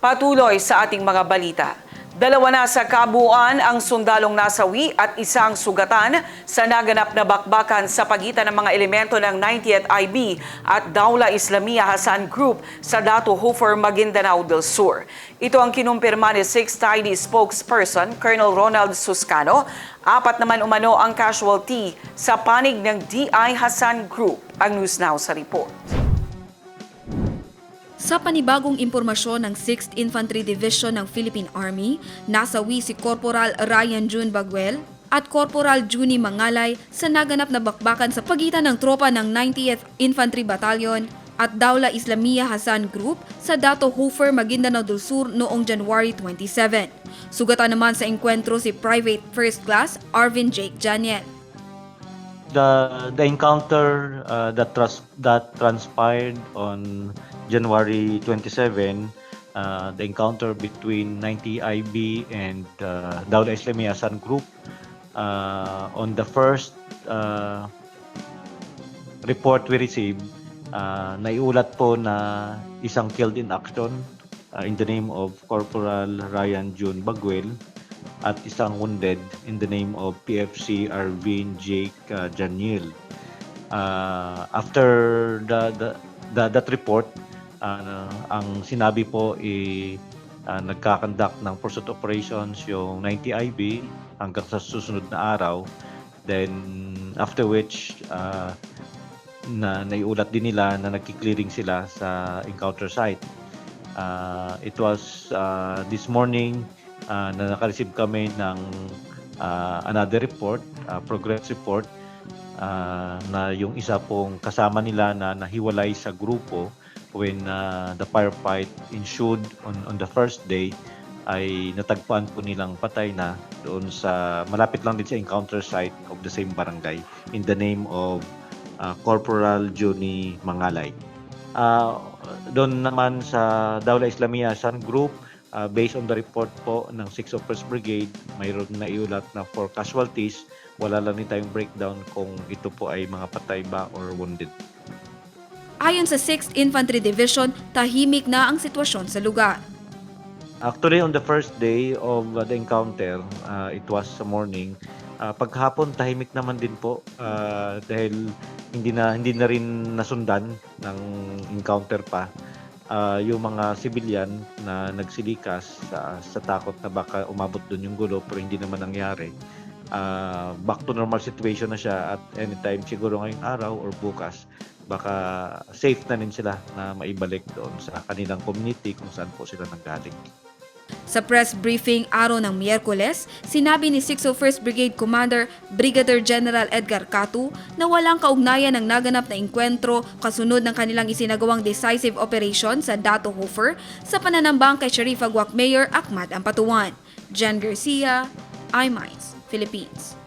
Patuloy sa ating mga balita. Dalawa na sa kabuuan ang sundalong nasawi at isang sugatan sa naganap na bakbakan sa pagitan ng mga elemento ng 90th IB at Dawla Islamia Hasan Group sa Dato Hofer, Maguindanao del Sur. Ito ang kinumpirma ni 6th ID spokesperson Colonel Ronald Suscano. 4 naman umano ang casualty sa panig ng DI Hasan Group. Ang News Now sa report. Sa panibagong impormasyon ng 6th Infantry Division ng Philippine Army, nasawi si Corporal Ryan June Baguel at Corporal Juni Mangalay sa naganap na bakbakan sa pagitan ng tropa ng 90th Infantry Battalion at Dawla Islamia Hasan Group sa Dato Hofer, Maguindanao del Sur noong January 27. Sugatan naman sa engkwentro si Private First Class Arvin Jake Janiel. The encounter that transpired on January 27, the encounter between 90 IB and Dawla Islamia Hasan Group. On the first report we received, naiulat po na isang killed in action in the name of Corporal Ryan June Baguel at isang wounded in the name of PFC Arvin Jake Janiel. After that report, ang sinabi po nagkakandak ng pursuit operations yung 90 IB hanggang sa susunod na araw. Then after which naiulat din nila na nagki-clearing sila sa encounter site. It was this morning na naka-receive kami ng another report, progress report, na yung isa pong kasama nila na nahiwalay sa grupo when the firefight ensued on the first day ay natagpuan po nilang patay na doon sa malapit lang din sa encounter site of the same barangay in the name of Corporal Juni Mangalay. Doon naman sa Dawla Islamia Hasan Group, based on the report po ng 6th of 1st Brigade, mayroon na iulat na 4 casualties. Wala lang din tayong breakdown kung ito po ay mga patay ba or wounded. Ayon sa 6th Infantry Division, tahimik na ang sitwasyon sa lugar. Actually, on the first day of the encounter, it was sa morning. Paghapon, tahimik naman din po dahil hindi na rin nasundan ng encounter pa. Yung mga civilian na nagsilikas sa takot na baka umabot doon yung gulo pero hindi naman nangyari. Back to normal situation na siya at anytime siguro ngayong araw or bukas baka safe na rin sila na maibalik doon sa kanilang community kung saan po sila nanggaling. Sa press briefing araw ng Miyerkules, sinabi ni 601st Brigade Commander Brigadier General Edgar Catu na walang kaugnayan ng naganap na engkwentro kasunod ng kanilang isinagawang decisive operation sa Dato Hofer sa pananambang kay Sharifa Guac Mayor Ahmad Ampatuan. Jan Garcia, iMinds, Philippines.